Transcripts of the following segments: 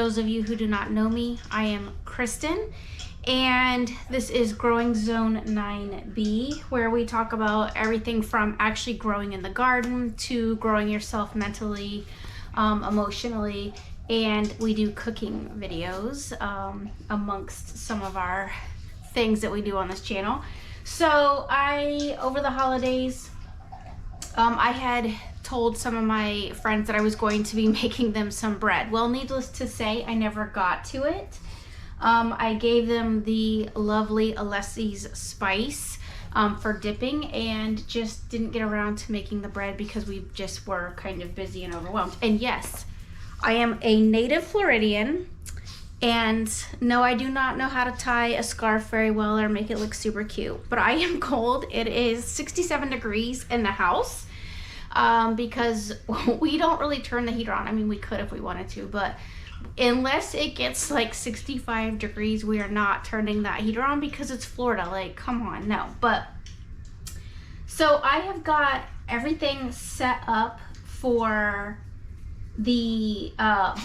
those of you who do not know me, I am Kristen, and this is Growing Zone 9B, where we talk about everything from actually growing in the garden to growing yourself mentally, emotionally, and we do cooking videos amongst some of our things that we do on this channel. So over the holidays, I had told some of my friends that I was going to be making them some bread. Well, needless to say, I never got to it. I gave them the lovely Alessi's spice for dipping and just didn't get around to making the bread because we just were kind of busy and overwhelmed. And yes, I am a native Floridian, and no, I do not know how to tie a scarf very well or make it look super cute, but I am cold. It is 67 degrees in the house. Because we don't really turn the heater on. I mean, we could if we wanted to, but unless it gets like 65 degrees, we are not turning that heater on because it's Florida. Like, come on, no. But so I have got everything set up for the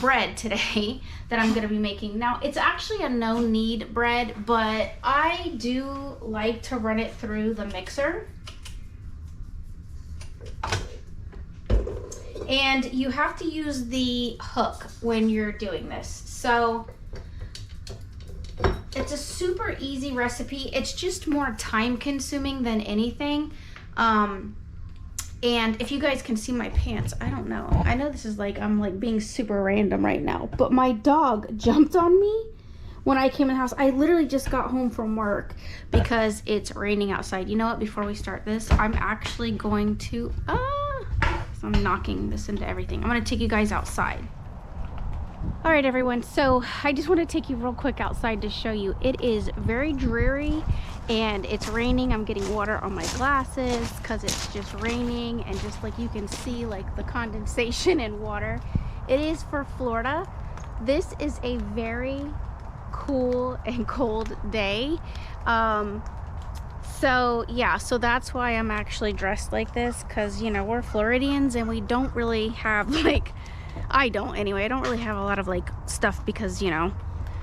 bread today that I'm gonna be making. Now, it's actually a no knead bread, but I do like to run it through the mixer. And you have to use the hook when you're doing this. So it's a super easy recipe. It's just more time consuming than anything. And if you guys can see my pants, I don't know. I know this is like, I'm like being super random right now, but my dog jumped on me when I came in the house. I literally just got home from work because it's raining outside. You know what, before we start this, I'm actually going to, I'm knocking this into everything. I'm gonna take you guys outside. All right, everyone, so I just want to take you real quick outside to show you. It is very dreary and it's raining. I'm getting water on my glasses because it's just raining, and just like you can see, like the condensation in water. It is for Florida. This is a very cool and cold day. So yeah, so that's why I'm actually dressed like this, because you know, we're Floridians and we don't really have like, I don't really have a lot of like stuff, because you know,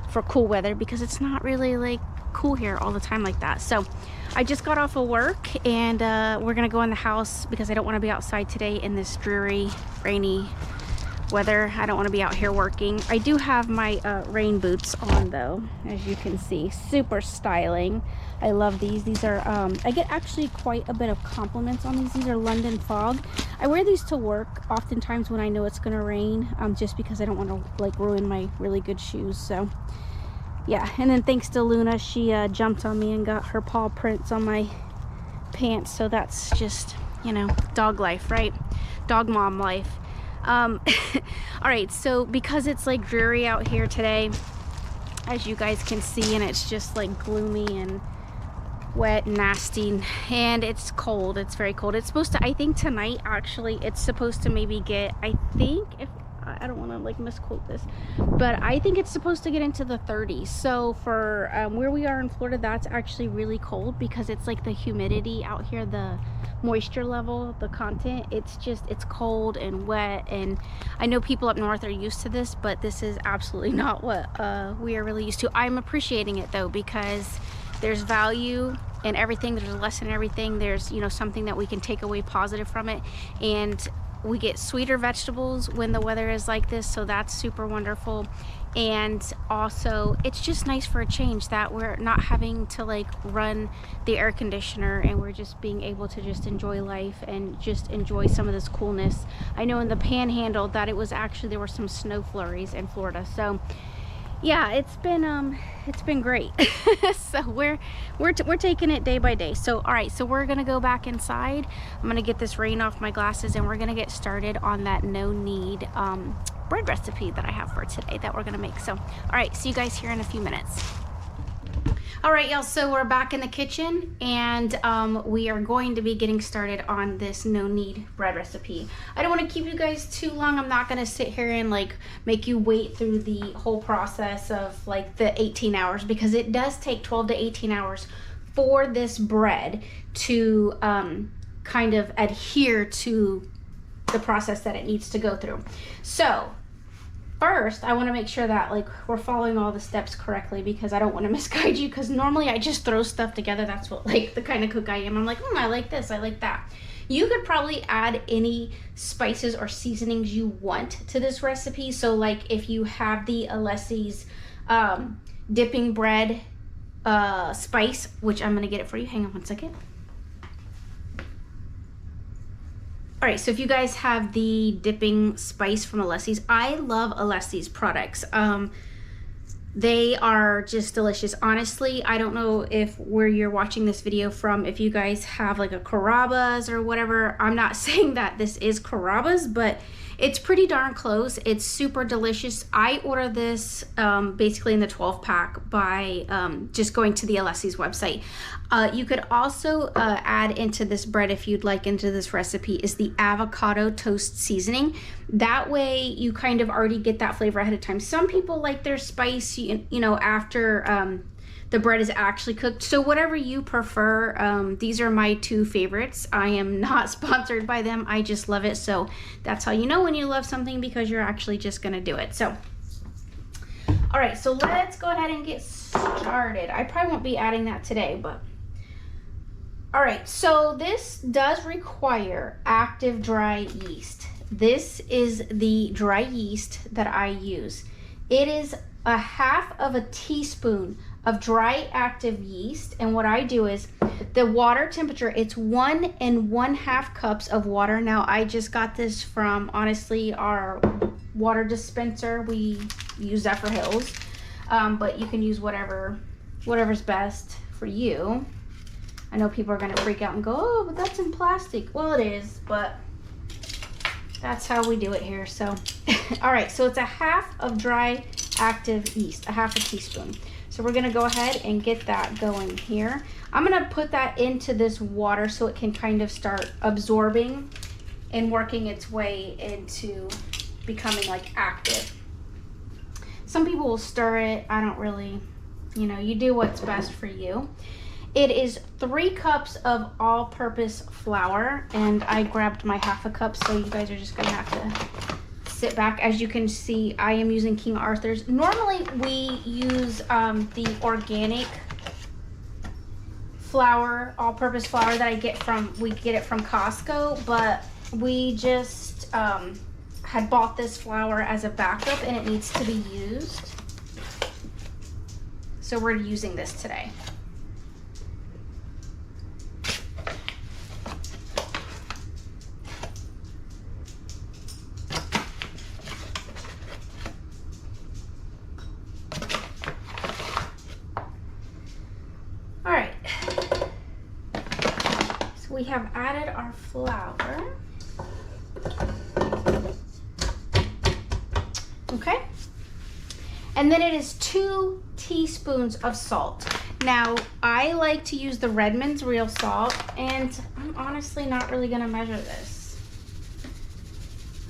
for cool weather, because it's not really like cool here all the time like that. So I just got off of work and we're gonna go in the house because I don't want to be outside today in this dreary, rainy weather. I don't want to be out here working. I do have my rain boots on though, as you can see. Super styling. I love these. These are I get actually quite a bit of compliments on these. These are London Fog. I wear these to work oftentimes when I know it's gonna rain, just because I don't want to like ruin my really good shoes. So yeah, and then thanks to Luna, she jumped on me and got her paw prints on my pants. So that's just, you know, dog life, right? Dog mom life. All right, so because it's like dreary out here today, as you guys can see, and it's just like gloomy and wet and nasty, and it's cold. It's very cold. It's supposed to, I think tonight actually, it's supposed to maybe get, I think, if I don't want to like misquote this, but I think it's supposed to get into the 30s. So for where we are in Florida, that's actually really cold, because it's like the humidity out here, the moisture level, the content, it's cold and wet. And I know people up north are used to this, but this is absolutely not what we are really used to. I'm appreciating it though, because there's value in everything. There's a lesson in everything. There's, you know, something that we can take away positive from it, and we get sweeter vegetables when the weather is like this, so that's super wonderful. And also, it's just nice for a change that we're not having to like run the air conditioner, and we're just being able to just enjoy life and just enjoy some of this coolness. I know in the Panhandle that it was actually, there were some snow flurries in Florida. So yeah, it's been great. So we're taking it day by day. So all right, so we're gonna go back inside. I'm gonna get this rain off my glasses, and we're gonna get started on that no knead bread recipe that I have for today that we're gonna make. So all right, see you guys here in a few minutes. All right, y'all, so we're back in the kitchen, and we are going to be getting started on this no knead bread recipe. I don't want to keep you guys too long. I'm not going to sit here and like make you wait through the whole process of like the 18 hours, because it does take 12 to 18 hours for this bread to kind of adhere to the process that it needs to go through. So first I want to make sure that like we're following all the steps correctly, because I don't want to misguide you, because normally I just throw stuff together. That's what, like, the kind of cook I am. I'm like, I like this, I like that. You could probably add any spices or seasonings you want to this recipe. So like if you have the Alessi's dipping bread spice, which I'm gonna get it for you, hang on one second. All right, so if you guys have the dipping spice from Alessi's, I love Alessi's products. They are just delicious. Honestly, I don't know if where you're watching this video from, if you guys have like a Carrabba's or whatever. I'm not saying that this is Carrabba's, but it's pretty darn close. It's super delicious. I order this basically in the 12 pack by just going to the Alessi's website. You could also add into this bread, if you'd like, into this recipe, is the avocado toast seasoning. That way you kind of already get that flavor ahead of time. Some people like their spice, you know, after the bread is actually cooked. So whatever you prefer, these are my two favorites. I am not sponsored by them. I just love it. So that's how you know when you love something, because you're actually just gonna do it. So, all right, so let's go ahead and get started. I probably won't be adding that today, but all right, so this does require active dry yeast. This is the dry yeast that I use. It is a half of a teaspoon of dry active yeast, and what I do is the water temperature, it's 1 1/2 cups of water. Now I just got this from, honestly, our water dispenser. We use Zephyrhills, but you can use whatever's best for you. I know people are gonna freak out and go, oh, but that's in plastic. Well, it is, but that's how we do it here. So all right, so it's a half of dry active yeast, a half a teaspoon. So we're gonna go ahead and get that going here. I'm gonna put that into this water so it can kind of start absorbing and working its way into becoming like active. Some people will stir it. I don't really, you know, you do what's best for you. It is 3 cups of all-purpose flour, and I grabbed my half a cup, so you guys are just gonna have to sit back. As you can see, I am using King Arthur's. Normally we use the organic flour, all-purpose flour that we get it from Costco, but we just had bought this flour as a backup and it needs to be used. So we're using this today. We have added our flour. Okay. And then it is 2 teaspoons of salt. Now, I like to use the Redmond's real salt, and I'm honestly not really gonna measure this.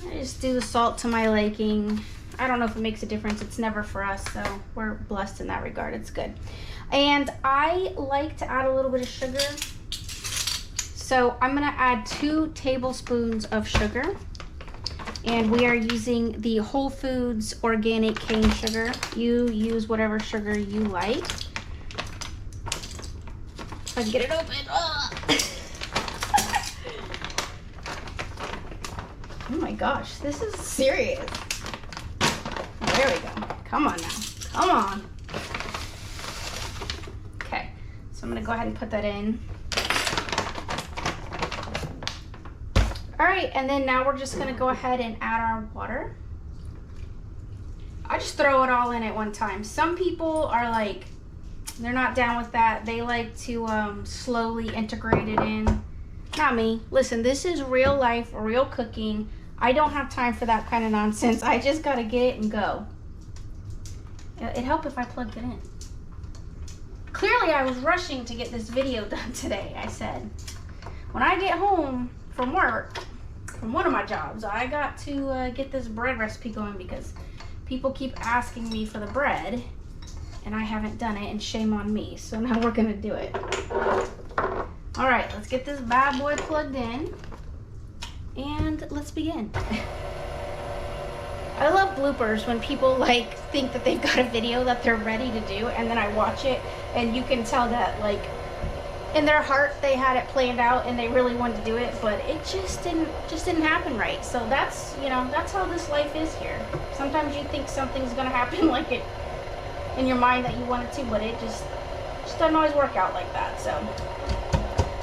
I just do the salt to my liking. I don't know if it makes a difference. It's never for us, so we're blessed in that regard. It's good. And I like to add a little bit of sugar. So I'm gonna add 2 tablespoons of sugar, and we are using the Whole Foods organic cane sugar. You use whatever sugar you like. If I can get it open. Oh my gosh, this is serious. There we go. Come on now, come on. Okay, so I'm gonna go ahead and put that in. All right, and then now we're just gonna go ahead and add our water. I just throw it all in at one time. Some people are like, they're not down with that. They like to slowly integrate it in. Not me. Listen, this is real life, real cooking. I don't have time for that kind of nonsense. I just gotta get it and go. It'd help if I plugged it in. Clearly, I was rushing to get this video done today. I said, when I get home from work, from one of my jobs, I got to get this bread recipe going because people keep asking me for the bread and I haven't done it, and shame on me. So now we're gonna do it. All right, let's get this bad boy plugged in and let's begin. I love bloopers when people like think that they've got a video that they're ready to do, and then I watch it and you can tell that like in their heart they had it planned out and they really wanted to do it, but it just didn't happen right. So that's, you know, that's how this life is here. Sometimes you think something's gonna happen like it in your mind that you want it to, but it just doesn't always work out like that. So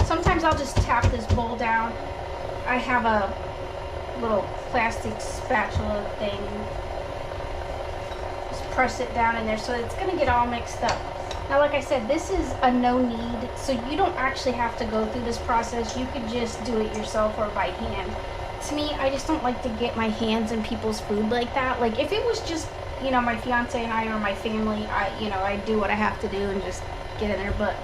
sometimes I'll just tap this bowl down. I have a little plastic spatula thing. Just press it down in there so it's gonna get all mixed up. Now, like I said, this is a no need, so you don't actually have to go through this process. You could just do it yourself or by hand. To me, I just don't like to get my hands in people's food like that. Like if it was just, you know, my fiance and I or my family, I do what I have to do and just get in there. But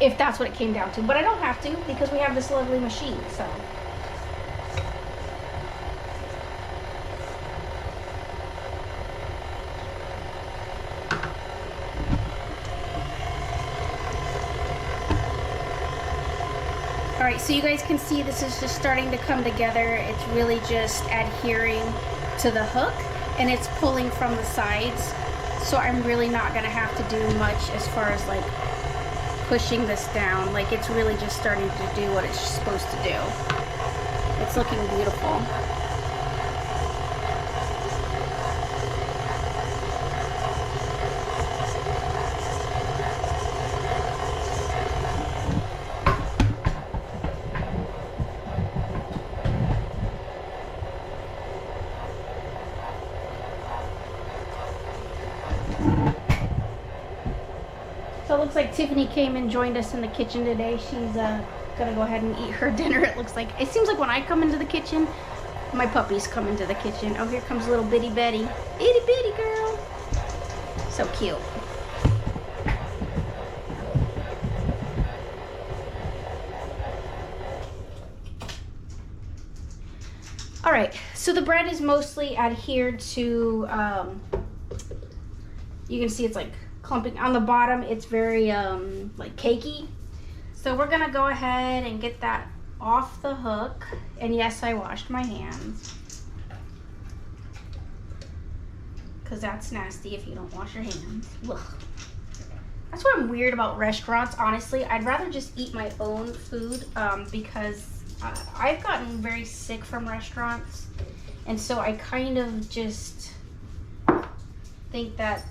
if that's what it came down to, but I don't have to because we have this lovely machine. So all right, so you guys can see this is just starting to come together. It's really just adhering to the hook and it's pulling from the sides. So I'm really not gonna have to do much as far as like pushing this down. Like it's really just starting to do what it's supposed to do. It's looking beautiful. So it looks like Tiffany came and joined us in the kitchen today. She's gonna go ahead and eat her dinner. It looks like, it seems like when I come into the kitchen, my puppies come into the kitchen. Oh, here comes little bitty Betty. Itty bitty girl. So cute. All right, so the bread is mostly adhered to, you can see it's like clumping on the bottom. It's very like cakey. So we're gonna go ahead and get that off the hook. And yes, I washed my hands because that's nasty if you don't wash your hands. Ugh. That's what I'm weird about restaurants, honestly. I'd rather just eat my own food because I've gotten very sick from restaurants, and so I kind of just think that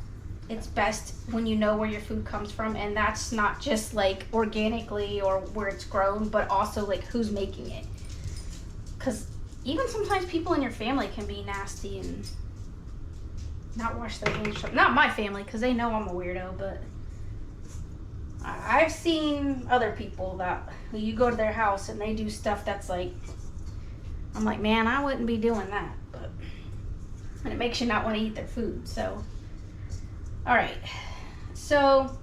it's best when you know where your food comes from, and that's not just like organically or where it's grown, but also like who's making it. Because even sometimes people in your family can be nasty and not wash their hands. Not my family, because they know I'm a weirdo, but I've seen other people that you go to their house and they do stuff that's like, I'm like, man, I wouldn't be doing that. But and it makes you not want to eat their food. So all right, so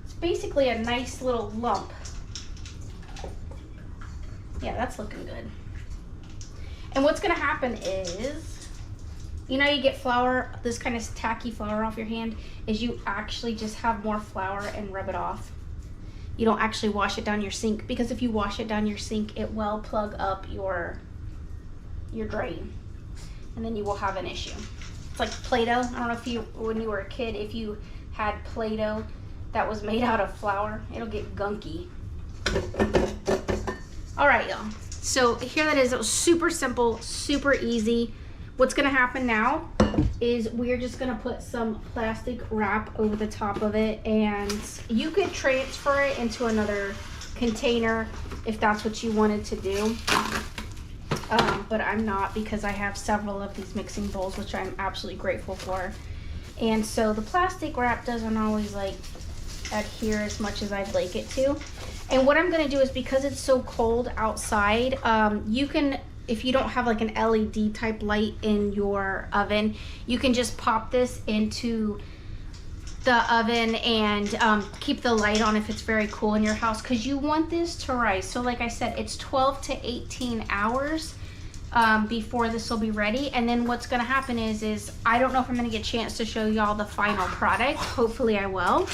it's basically a nice little lump. Yeah, that's looking good. And what's gonna happen is, you know, you get flour, this kind of tacky flour off your hand, is you actually just have more flour and rub it off. You don't actually wash it down your sink, because if you wash it down your sink, it will plug up your drain, and then you will have an issue. It's like Play-Doh. I don't know if you, when you were a kid, if you had Play-Doh that was made out of flour, it'll get gunky. All right, y'all. So here that is. It was super simple, super easy. What's gonna happen now is we're just gonna put some plastic wrap over the top of it, and you could transfer it into another container if that's what you wanted to do. But I'm not, because I have several of these mixing bowls, which I'm absolutely grateful for. And so the plastic wrap doesn't always like adhere as much as I'd like it to. And what I'm gonna do is, because it's so cold outside, you can, if you don't have like an LED type light in your oven, you can just pop this into the oven and keep the light on if it's very cool in your house, because you want this to rise. So like I said, it's 12 to 18 hours before this will be ready. And then what's gonna happen is I don't know if I'm gonna get a chance to show y'all the final product. Hopefully I will.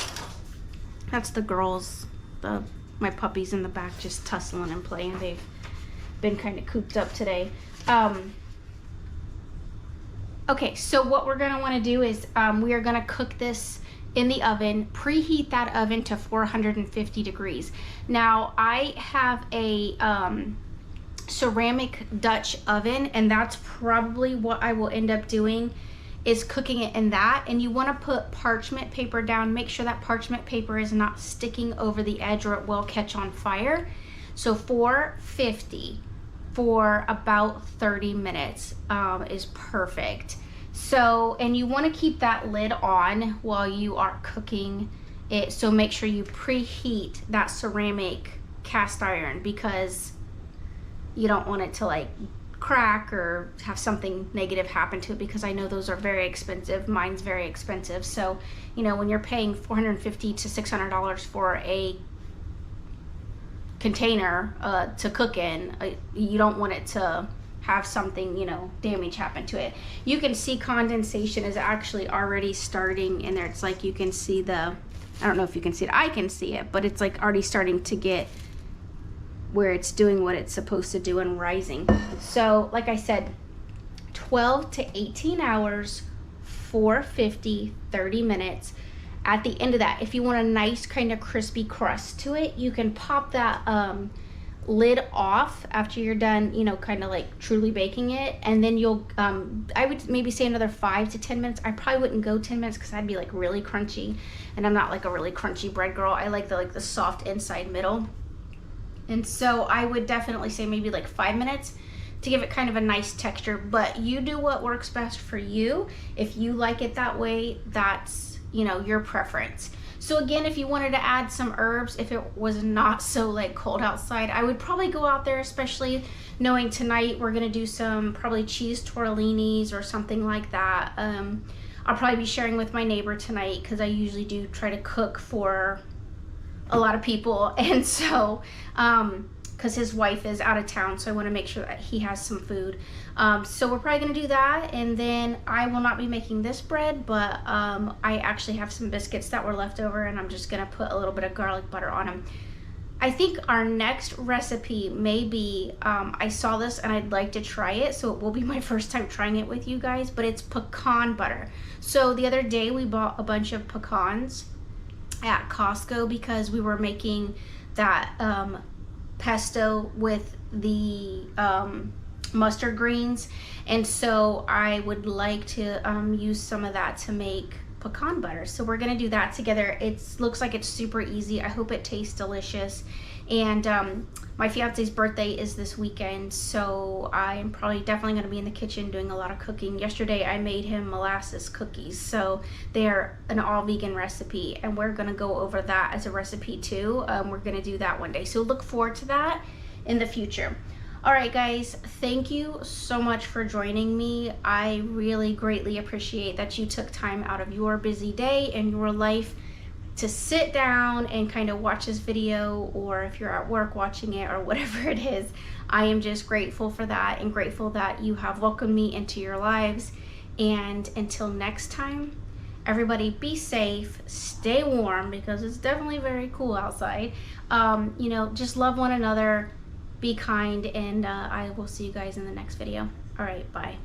That's the girls, my puppies in the back just tussling and playing. They've been kind of cooped up today. Okay, so what we're gonna wanna do is we are gonna cook this in the oven, preheat that oven to 450 degrees. Now I have a ceramic Dutch oven, and that's probably what I will end up doing, is cooking it in that. And you want to put parchment paper down, make sure that parchment paper is not sticking over the edge or it will catch on fire. So 450 for about 30 minutes is perfect. So, and you want to keep that lid on while you are cooking it, so make sure you preheat that ceramic cast iron, because you don't want it to like crack or have something negative happen to it, because I know those are very expensive. Mine's very expensive. So, you know, when you're paying $450 to $600 for a container to cook in, you don't want it to have something, you know, damage happen to it. You can see condensation is actually already starting in there. It's like you can see the, I don't know if you can see it, I can see it, but it's like already starting to get where it's doing what it's supposed to do and rising. So like I said, 12 to 18 hours, 450, 30 minutes. At the end of that, if you want a nice kind of crispy crust to it, you can pop that lid off after you're done, you know, kind of like truly baking it. And then you'll, I would maybe say another 5 to 10 minutes. I probably wouldn't go 10 minutes because I'd be like really crunchy. And I'm not like a really crunchy bread girl. I like the soft inside middle. And so I would definitely say maybe like 5 minutes to give it kind of a nice texture, but you do what works best for you. If you like it that way, that's, you know, your preference. So again, if you wanted to add some herbs, if it was not so like cold outside, I would probably go out there, especially knowing tonight we're gonna do some probably cheese tortellinis or something like that. I'll probably be sharing with my neighbor tonight, because I usually do try to cook for a lot of people, and so because his wife is out of town, so I want to make sure that he has some food. So we're probably gonna do that, and then I will not be making this bread, but I actually have some biscuits that were left over, and I'm just gonna put a little bit of garlic butter on them. I think our next recipe may be, I saw this and I'd like to try it, so it will be my first time trying it with you guys, but it's pecan butter. So the other day we bought a bunch of pecans at Costco because we were making that pesto with the mustard greens, and so I would like to use some of that to make pecan butter. So we're gonna do that together. It looks like it's super easy. I hope it tastes delicious. And my fiance's birthday is this weekend, so I am probably definitely going to be in the kitchen doing a lot of cooking. Yesterday I made him molasses cookies, so they're an all vegan recipe, and we're going to go over that as a recipe too. We're going to do that one day, so look forward to that in the future. All right guys, thank you so much for joining me. I really greatly appreciate that you took time out of your busy day and your life to sit down and kind of watch this video, or if you're at work watching it or whatever it is. I am just grateful for that, and grateful that you have welcomed me into your lives. And until next time, everybody be safe, stay warm, because it's definitely very cool outside. You know, just love one another, be kind, and I will see you guys in the next video. All right, bye.